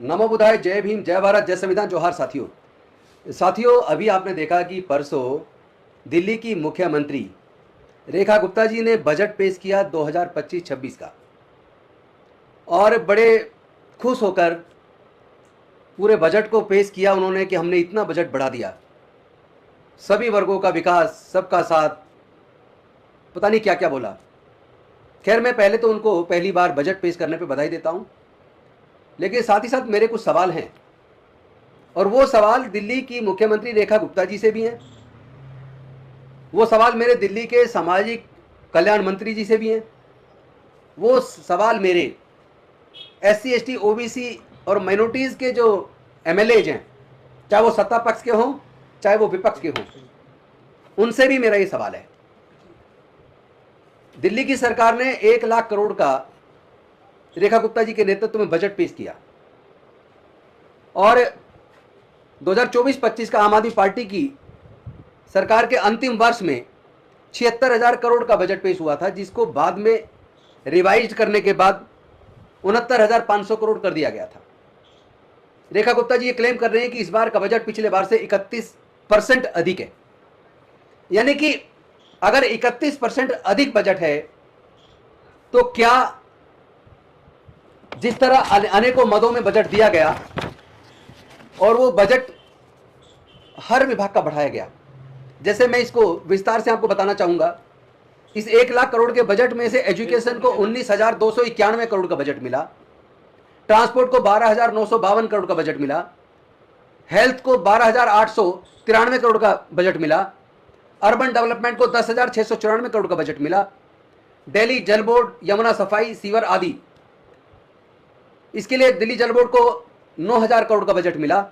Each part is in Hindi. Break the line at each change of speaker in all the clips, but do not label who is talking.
नमो बुधाय, जय भीम, जय भारत, जय संविधान, जोहार साथियों। अभी आपने देखा कि परसों दिल्ली की मुख्यमंत्री रेखा गुप्ता जी ने बजट पेश किया 2025-26 का, और बड़े खुश होकर पूरे बजट को पेश किया उन्होंने कि हमने इतना बजट बढ़ा दिया, सभी वर्गों का विकास, सबका साथ, पता नहीं क्या क्या बोला। खैर, मैं पहले तो उनको पहली बार बजट पेश करने पे बधाई देता हूं, लेकिन साथ ही साथ मेरे कुछ सवाल हैं, और वो सवाल दिल्ली की मुख्यमंत्री रेखा गुप्ता जी से भी हैं, वो सवाल मेरे दिल्ली के सामाजिक कल्याण मंत्री जी से भी हैं, वो सवाल मेरे SC ST OBC और माइनॉरिटीज़ के जो MLAs हैं, चाहे वो सत्ता पक्ष के हों चाहे वो विपक्ष के हों, उनसे भी मेरा ये सवाल है। दिल्ली की सरकार ने 1 लाख करोड़ का रेखा गुप्ता जी के नेतृत्व में बजट पेश किया, और 2024-25 का आम आदमी पार्टी की सरकार के अंतिम वर्ष में 76,000 करोड़ का बजट पेश हुआ था, जिसको बाद में रिवाइज करने के बाद 69,500 करोड़ कर दिया गया था। रेखा गुप्ता जी ये क्लेम कर रहे हैं कि इस बार का बजट पिछले बार से 31% अधिक है। यानी कि अगर 31% अधिक बजट है तो क्या जिस तरह अनेकों मदों में बजट दिया गया और वो बजट हर विभाग का बढ़ाया गया, जैसे मैं इसको विस्तार से आपको बताना चाहूंगा। इस 1 लाख करोड़ के बजट में से एजुकेशन को 19,291 करोड़ का बजट मिला, ट्रांसपोर्ट को 12,952 करोड़ का बजट मिला, हेल्थ को 12,893 करोड़ का बजट मिला, अर्बन डेवलपमेंट को 10,694 करोड़ का बजट मिला, दिल्ली जल बोर्ड, यमुना सफाई, सीवर आदि, इसके लिए दिल्ली जल बोर्ड को 9,000 करोड़ का बजट मिला,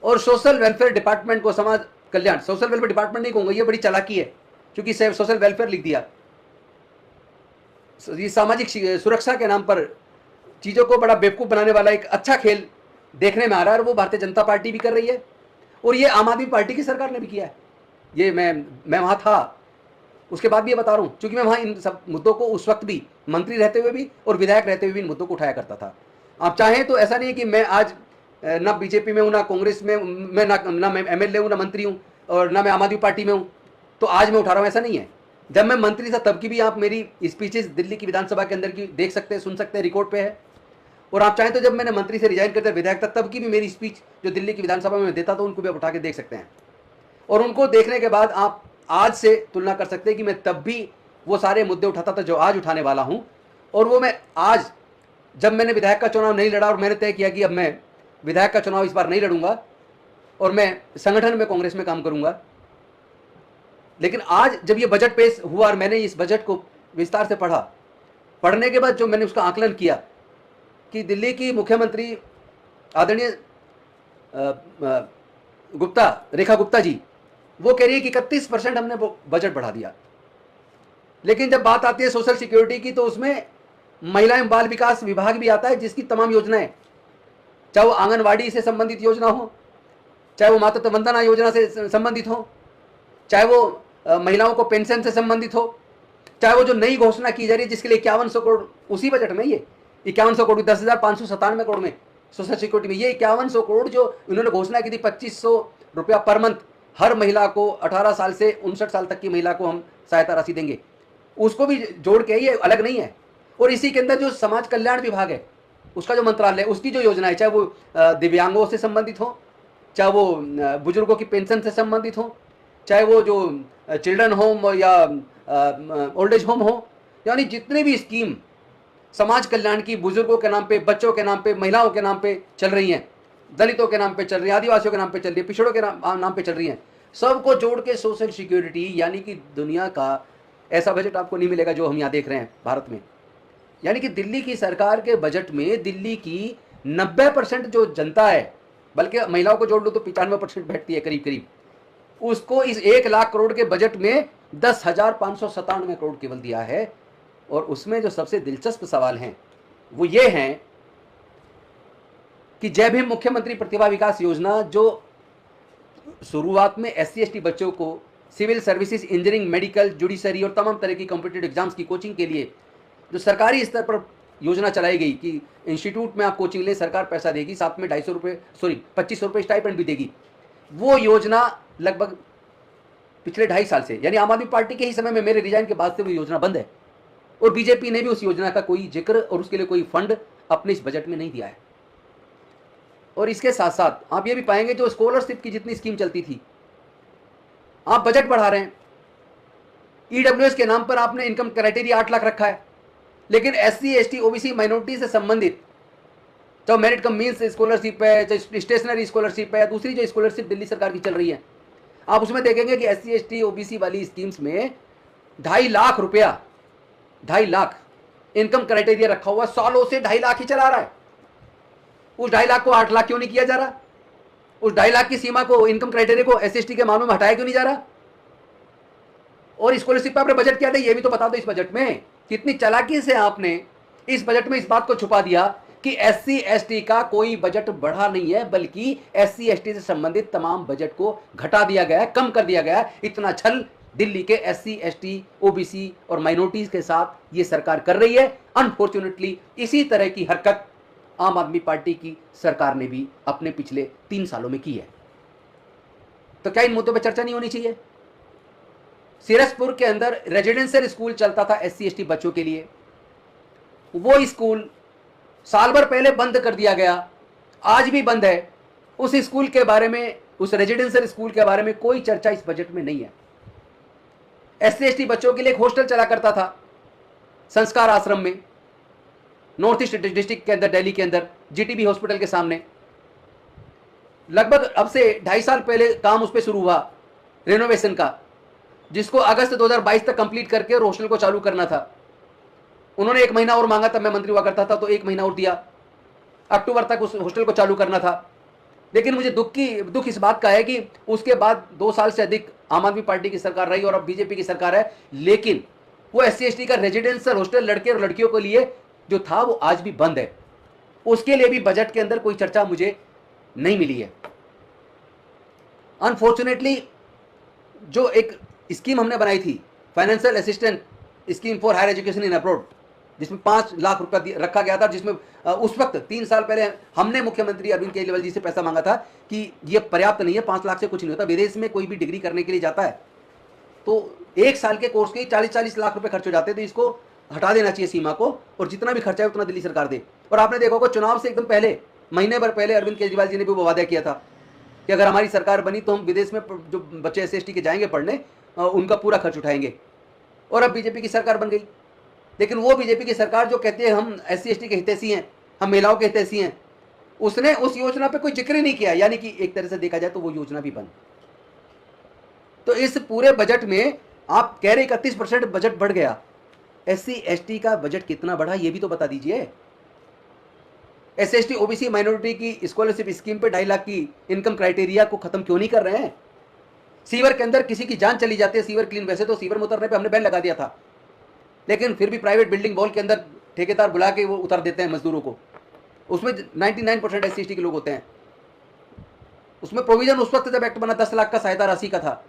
और सोशल वेलफेयर डिपार्टमेंट को, समाज कल्याण, सोशल वेलफेयर डिपार्टमेंट नहीं कहूंगा, ये बड़ी चालाकी है क्योंकि सोशल वेलफेयर लिख दिया। ये सामाजिक सुरक्षा के नाम पर चीज़ों को बड़ा बेवकूफ़ बनाने वाला एक अच्छा खेल देखने में आ रहा है, और वो भारतीय जनता पार्टी भी कर रही है, और ये आम आदमी पार्टी की सरकार ने भी किया है। ये मैं वहाँ था, उसके बाद भी ये बता रहा हूँ, क्योंकि मैं वहाँ इन सब मुद्दों को उस वक्त भी मंत्री रहते हुए भी और विधायक रहते हुए भी इन मुद्दों को उठाया करता था। आप चाहें तो ऐसा नहीं है कि मैं आज ना बीजेपी में हूँ, ना कांग्रेस में, मैं ना मैं MLA हूँ, ना मंत्री हूँ, और ना मैं आम आदमी पार्टी में हूँ, तो आज मैं उठा रहा हूँ, ऐसा नहीं है। जब मैं मंत्री था तब की भी आप मेरी स्पीचेस दिल्ली की विधानसभा के अंदर की देख सकते हैं, सुन सकते हैं, रिकॉर्ड पे है। और आप चाहें तो जब मैंने मंत्री से रिजाइन करते विधायक था तब की भी मेरी स्पीच जो दिल्ली की विधानसभा में देता था, उनको भी आप उठा के देख सकते हैं। और उनको देखने के बाद आप आज से तुलना कर सकते हैं कि मैं तब भी वो सारे मुद्दे उठाता था जो आज उठाने वाला हूँ, और वो मैं आज, जब मैंने विधायक का चुनाव नहीं लड़ा और मैंने तय किया कि अब मैं विधायक का चुनाव इस बार नहीं लड़ूंगा और मैं संगठन में, कांग्रेस में काम करूंगा, लेकिन आज जब ये बजट पेश हुआ और मैंने इस बजट को विस्तार से पढ़ा, पढ़ने के बाद जो मैंने उसका आकलन किया कि दिल्ली की मुख्यमंत्री आदरणीय रेखा गुप्ता जी, वो कह रही है कि 31% हमने वो बजट बढ़ा दिया, लेकिन जब बात आती है सोशल सिक्योरिटी की तो उसमें महिला एवं बाल विकास विभाग भी आता है, जिसकी तमाम योजनाएं, चाहे वो आंगनवाड़ी से संबंधित योजना हो, चाहे वो मातृत्व वंदना योजना से संबंधित हो, चाहे वो महिलाओं को पेंशन से संबंधित हो, चाहे वो जो नई घोषणा की जा रही है जिसके लिए 5100 करोड़ उसी बजट में, ये 5100 करोड़, 10,597 करोड़ में सोशल सिक्योरिटी में, ये 5100 करोड़ जो उन्होंने घोषणा की थी, 2,500 रुपया पर मंथ हर महिला को, 18 साल से 59 साल तक की महिला को हम सहायता राशि देंगे, उसको भी जोड़ के, ये अलग नहीं है। और इसी के अंदर जो समाज कल्याण विभाग है, उसका जो मंत्रालय, उसकी जो योजना है, चाहे वो दिव्यांगों से संबंधित हो, चाहे वो बुजुर्गों की पेंशन से संबंधित हो, चाहे वो जो चिल्ड्रन होम या ओल्ड एज होम हो, यानी जितने भी स्कीम समाज कल्याण की बुजुर्गों के नाम पे, बच्चों के नाम पे, महिलाओं के नाम पे चल रही हैं, दलितों के नाम पे चल रही है, आदिवासियों के नाम पे चल रही है, पिछड़ों के नाम पे चल रही हैं, सबको जोड़ के सोशल सिक्योरिटी, यानी कि दुनिया का ऐसा बजट आपको नहीं मिलेगा जो हम यहाँ देख रहे हैं भारत में। यानी कि दिल्ली की सरकार के बजट में दिल्ली की 90% जो जनता है, बल्कि महिलाओं को जोड़ लो तो 95% बैठती है करीब करीब, उसको इस 1 लाख करोड़ के बजट में 10,597 करोड़ केवल दिया है। और उसमें जो सबसे दिलचस्प सवाल हैं वो ये हैं कि जय भीम मुख्यमंत्री प्रतिभा विकास योजना, जो शुरुआत में SC ST बच्चों को civil services, engineering, medical, judiciary और तमाम तरह की कॉम्पिटिटिव एग्जाम्स की कोचिंग के लिए जो सरकारी स्तर पर योजना चलाई गई कि इंस्टीट्यूट में आप कोचिंग लें, सरकार पैसा देगी, साथ में 250 रुपये, सॉरी 2500 रुपये स्टाइपेंड भी देगी। वो योजना लगभग पिछले 2.5 साल से, यानी आम आदमी पार्टी के ही समय में, मेरे रिजाइन के बाद से वो योजना बंद है। और बीजेपी ने भी उस योजना का कोई जिक्र और उसके लिए कोई फंड अपने इस बजट में नहीं दिया है। और इसके साथ साथ आप ये भी पाएंगे, जो स्कॉलरशिप की जितनी स्कीम चलती थी, आप बजट बढ़ा रहे हैं। ईडब्ल्यूएस के नाम पर आपने इनकम क्राइटेरिया 8 लाख रखा है, लेकिन SC ST OBC माइनॉरिटी से संबंधित चाहे मेरिट कम मीन्स स्कॉलरशिप है, चाहे स्टेशनरी स्कॉलरशिप है, या दूसरी जो स्कॉलरशिप दिल्ली सरकार की चल रही है, आप उसमें देखेंगे कि SC ST OBC वाली स्कीम्स में 2.5 लाख रुपया, 2.5 लाख इनकम क्राइटेरिया रखा हुआ, सालों से 2.5 लाख ही चला रहा है। उस 2.5 लाख को 8 लाख क्यों नहीं किया जा रहा? उस 2.5 लाख की सीमा को, इनकम क्राइटेरिया को SC ST के मामलों में हटाया क्यों नहीं जा रहा? और स्कॉलरशिप पर आपने बजट क्या था, ये भी तो बता दो। इस बजट में कितनी चालाकी से आपने इस बजट में इस बात को छुपा दिया कि SC ST का कोई बजट बढ़ा नहीं है, बल्कि SC ST से संबंधित तमाम बजट को घटा दिया गया है, कम कर दिया गया है। इतना छल दिल्ली के SC ST OBC और माइनॉरिटीज के साथ ये सरकार कर रही है। अनफॉर्चुनेटली इसी तरह की हरकत आम आदमी पार्टी की सरकार ने भी अपने पिछले 3 सालों में की है। तो क्या इन मुद्दों पर चर्चा नहीं होनी चाहिए? सीरसपुर के अंदर रेजिडेंशियल स्कूल चलता था SC ST बच्चों के लिए, वो स्कूल साल भर पहले बंद कर दिया गया, आज भी बंद है। उस स्कूल के बारे में, उस रेजिडेंशियल स्कूल के बारे में कोई चर्चा इस बजट में नहीं है। SC ST बच्चों के लिए एक हॉस्टल चला करता था संस्कार आश्रम में, नॉर्थ ईस्ट डिस्ट्रिक्ट के अंदर, दिल्ली के अंदर, GTB हॉस्पिटल के सामने। लगभग अब से 2.5 साल पहले काम उस पर शुरू हुआ रेनोवेशन का, जिसको अगस्त 2022 तक कंप्लीट करके हॉस्टल को चालू करना था। उन्होंने 1 महीना और मांगा, तब मैं मंत्री हुआ करता था, तो 1 महीना और दिया। अक्टूबर तक उस हॉस्टल को चालू करना था। लेकिन मुझे दुख इस बात का है कि उसके बाद 2 साल से अधिक आम आदमी पार्टी की सरकार रही और अब बीजेपी की सरकार है, लेकिन वो SC ST का रेजिडेंशियल हॉस्टल लड़के और लड़कियों के लिए जो था वो आज भी बंद है। उसके लिए भी बजट के अंदर कोई चर्चा मुझे नहीं मिली है। अनफॉर्चुनेटली जो एक स्कीम हमने बनाई थी, financial assistant scheme for higher education in abroad, जिसमें 5 लाख रुपया रखा गया था, जिसमें उस वक्त 3 साल पहले हमने मुख्यमंत्री अरविंद केजरीवाल जी से पैसा मांगा था कि ये पर्याप्त नहीं है, 5 लाख से कुछ नहीं होता। विदेश में कोई भी डिग्री करने के लिए जाता है तो 1 साल के कोर्स के 40-40 लाख रुपए खर्च हो जाते हैं। तो इसको हटा देना चाहिए सीमा को, और जितना भी खर्चा है उतना दिल्ली सरकार दे। और आपने देखा होगा चुनाव से एकदम पहले, महीने भर पहले, अरविंद केजरीवाल जी ने भी वो वादा किया था कि अगर हमारी सरकार बनी तो हम विदेश में जो बच्चे SC ST के जाएंगे पढ़ने, उनका पूरा खर्च उठाएंगे। और अब बीजेपी की सरकार बन गई। लेकिन वो बीजेपी की सरकार जो कहती है हम SC ST के हितैषी हैं, हम महिलाओं के हितैषी हैं, उसने उस योजना पे कोई जिक्र ही नहीं किया। यानी कि एक तरह से देखा जाए तो वो योजना भी बंद। तो इस पूरे बजट में आप कह रहे 31% बजट बढ़ गया, SC ST का बजट कितना बढ़ा ये भी तो बता दीजिए। SC ST OBC माइनॉरिटी की स्कॉलरशिप स्कीम पे 2.5 लाख की इनकम क्राइटेरिया को खत्म क्यों नहीं कर रहे हैं? सीवर के अंदर किसी की जान चली जाती है, सीवर क्लीन, वैसे तो सीवर में उतरने पे हमने बैन लगा दिया था, लेकिन फिर भी प्राइवेट बिल्डिंग वॉल के अंदर ठेकेदार बुला के वो उतार देते हैं मजदूरों को। उसमें 99% SC ST के लोग होते हैं। उसमें प्रोविजन उस वक्त जब एक्ट बना 10 लाख का सहायता राशि का था।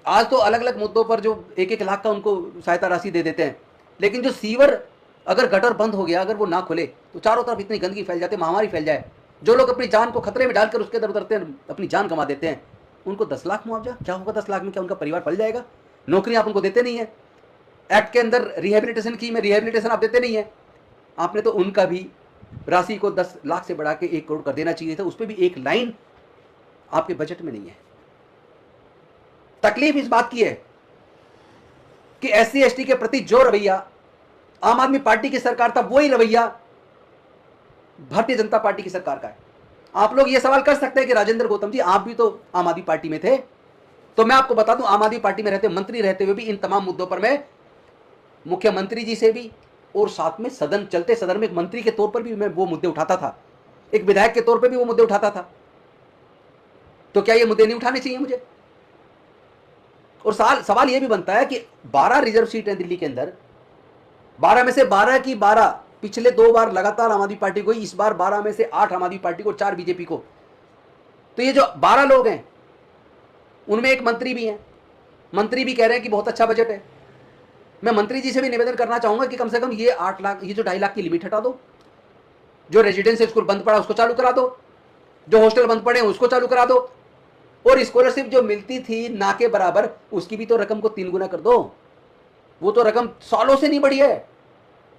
आज तो अलग अलग मुद्दों पर जो 1-1 लाख का उनको सहायता राशि दे देते हैं। लेकिन जो सीवर, अगर गटर बंद हो गया, अगर वो ना खुले तो चारों तरफ इतनी गंदगी फैल जाती है, महामारी फैल जाए। जो लोग अपनी जान को खतरे में डालकर उसके अंदर उतरते हैं, अपनी जान गंवा देते हैं, उनको 10 लाख मुआवजा क्या होगा? 10 लाख में क्या उनका परिवार पल जाएगा? नौकरी आप उनको देते नहीं है। एक्ट के अंदर रिहेबिलिटेशन की में रिहेबिलिटेशन आप देते नहीं है। आपने तो उनका भी राशि को 10 लाख से बढ़ा के 1 करोड़ कर देना चाहिए था। उस पर भी एक लाइन आपके बजट में नहीं है। तकलीफ इस बात की है कि SC ST के प्रति जो रवैया आम आदमी पार्टी की सरकार था, वही रवैया भारतीय जनता पार्टी की सरकार का है। आप लोग ये सवाल कर सकते हैं कि राजेंद्र गौतम जी, आप भी तो आम आदमी पार्टी में थे। तो मैं आपको बता दूं, आम आदमी पार्टी में रहते, मंत्री रहते हुए भी इन तमाम मुद्दों पर मैं मुख्यमंत्री जी से भी, और साथ में सदन चलते सदन में एक मंत्री के तौर पर भी मैं वो मुद्दे उठाता था, एक विधायक के तौर पर भी वो मुद्दे उठाता था। तो क्या ये मुद्दे नहीं उठाने चाहिए मुझे? और सवाल ये भी बनता है कि 12 रिजर्व सीट है दिल्ली के अंदर, 12 में से 12 की 12 पिछले 2 बार लगातार आम आदमी पार्टी को, इस बार 12 में से 8 आम आदमी पार्टी को, 4 बीजेपी को। तो ये जो 12 लोग हैं उनमें एक मंत्री भी हैं। मंत्री भी कह रहे हैं कि बहुत अच्छा बजट है। मैं मंत्री जी से भी निवेदन करना चाहूंगा कि कम से कम ये 8 लाख, ये जो 2.5 लाख की लिमिट हटा दो। जो रेजिडेंशियल स्कूल बंद पड़ा उसको चालू करा दो, जो हॉस्टल बंद पड़े उसको चालू करा दो, और स्कॉलरशिप जो मिलती थी ना के बराबर उसकी भी तो रकम को 3 गुना कर दो। वो तो रकम सालों से नहीं बढ़ी है।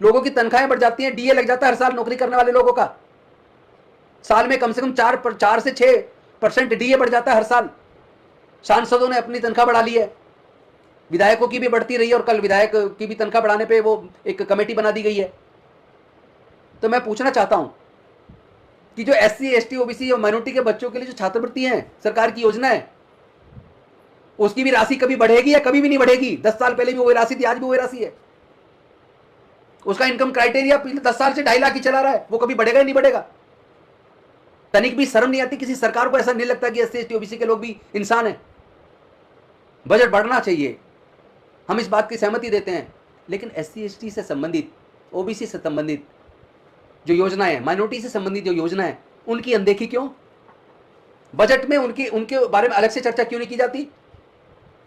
लोगों की तनख्वाहें बढ़ जाती हैं, डीए लग जाता है हर साल नौकरी करने वाले लोगों का। साल में कम से कम 4 से 6% डीए बढ़ जाता है हर साल। सांसदों ने अपनी तनख्वाह बढ़ा ली है, विधायकों की भी बढ़ती रही है, और कल विधायक की भी तनख्वाह बढ़ाने पे वो एक कमेटी बना दी गई है। तो मैं पूछना चाहता हूं कि जो SC ST OBC और माइनॉरिटी के बच्चों के लिए जो छात्रवृत्ति है, सरकार की योजना है, उसकी भी राशि कभी बढ़ेगी या कभी भी नहीं बढ़ेगी? 10 साल पहले भी वही राशि थी, आज भी वही राशि है। उसका इनकम क्राइटेरिया पिछले 10 साल से 2.5 लाख ही चला रहा है, वो कभी बढ़ेगा या नहीं बढ़ेगा? तनिक भी शर्म नहीं आती किसी सरकार को? ऐसा नहीं लगता कि SC ST OBC के लोग भी इंसान हैं? बजट बढ़ना चाहिए, हम इस बात की सहमति देते हैं, लेकिन SC ST से संबंधित, OBC से संबंधित जो योजनाएं, माइनॉरिटी से संबंधित जो योजना है, उनकी अनदेखी क्यों? बजट में उनके बारे में अलग से चर्चा क्यों नहीं की जाती?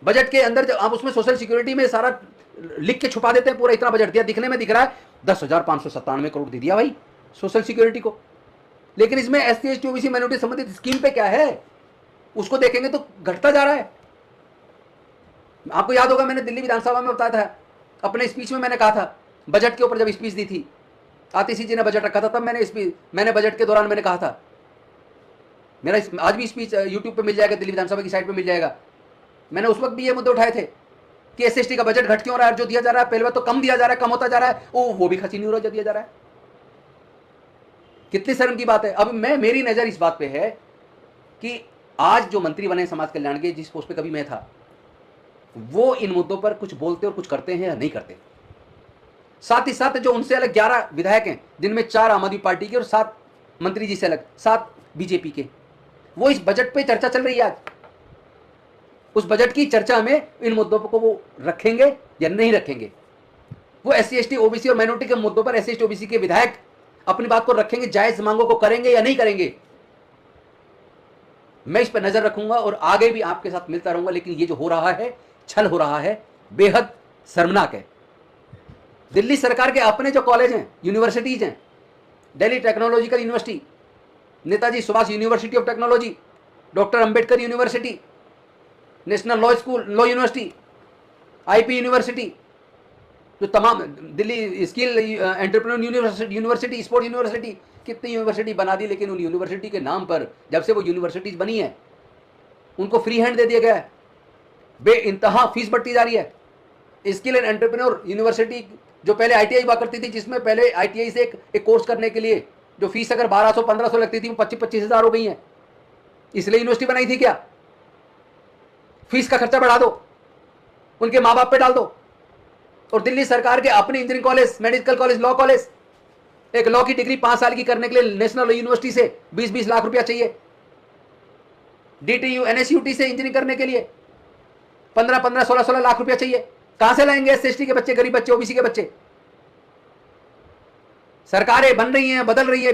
बजट के अंदर जब आप उसमें सोशल सिक्योरिटी में सारा लिख के छुपा देते हैं, पूरा इतना बजट दिया, दिखने में दिख रहा है 10,597 करोड़ दे दिया भाई सोशल सिक्योरिटी को, लेकिन इसमें SC ST OBC माइनॉरिटी संबंधित स्कीम पे क्या है उसको देखेंगे तो घटता जा रहा है। आपको याद होगा मैंने दिल्ली विधानसभा में बताया था, अपने स्पीच में मैंने कहा था, बजट के ऊपर जब स्पीच दी थी, आतिशी जी ने बजट रखा था, तब मैंने बजट के दौरान मैंने कहा था, मेरा आज भी स्पीच यूट्यूब पे मिल जाएगा, दिल्ली विधानसभा की साइट पे मिल जाएगा। मैंने उस वक्त भी ये मुद्दे उठाए थे कि SC ST का बजट घट क्यों रहा है, जो दिया जा रहा है पहले तो कम दिया जा रहा है, कम होता जा रहा है, वो भी खर्ची नहीं हो रहा जो दिया जा रहा है। कितनी शर्म की बात है। अब मेरी नजर इस बात पे है कि आज जो मंत्री बने समाज कल्याण के, जिस पोस्ट पे कभी मैं था, वो इन मुद्दों पर कुछ बोलते और कुछ करते हैं या नहीं करते। साथ ही साथ जो उनसे अलग 11 विधायक हैं, जिनमें 4 आम आदमी पार्टी के और 7 मंत्री जी से अलग 7 बीजेपी के, वो इस बजट पे चर्चा चल रही है। आज उस बजट की चर्चा में इन मुद्दों को वो रखेंगे या नहीं रखेंगे? वो SC ST OBC और माइनॉरिटी के मुद्दों पर SC ST OBC के विधायक अपनी बात को रखेंगे, जायज मांगों को करेंगे या नहीं करेंगे? मैं इस पर नजर रखूंगा और आगे भी आपके साथ मिलता रहूंगा, लेकिन ये जो हो रहा है, छल हो रहा है, बेहद शर्मनाक है। दिल्ली सरकार के अपने जो कॉलेज हैं, यूनिवर्सिटीज हैं, Delhi technological university, Netaji Subhash university of technology, doctor Ambedkar university, national law school, law university, IP university, जो तमाम Delhi skill entrepreneur university, sport university, कितनी यूनिवर्सिटी बना दी, लेकिन उन यूनिवर्सिटी के नाम पर जब से वो यूनिवर्सिटीज बनी है उनको फ्री हैंड दे दिया गया है, बेइंतहा फीस बढ़ती जा रही है। स्किल एंड एंटरप्रेन्योर यूनिवर्सिटी जो पहले ITI हुआ करती थी, जिसमें पहले ITI से एक कोर्स करने के लिए जो फीस अगर 1200-1500 लगती थी, वो 25-25 हज़ार हो गई है। इसलिए यूनिवर्सिटी बनाई थी क्या? फीस का खर्चा बढ़ा दो, उनके माँ बाप पे डाल दो। और दिल्ली सरकार के अपने engineering college, medical college, law college, एक लॉ की डिग्री 5 साल की करने के लिए नेशनल यूनिवर्सिटी से 20-20 लाख रुपया चाहिए। DTU NSUT से इंजीनियरिंग करने के लिए 15-15, 16-16 लाख रुपया चाहिए। कहां से लाएंगे SC ST के बच्चे, गरीब बच्चे, OBC के बच्चे? सरकारें बन रही हैं, बदल रही है।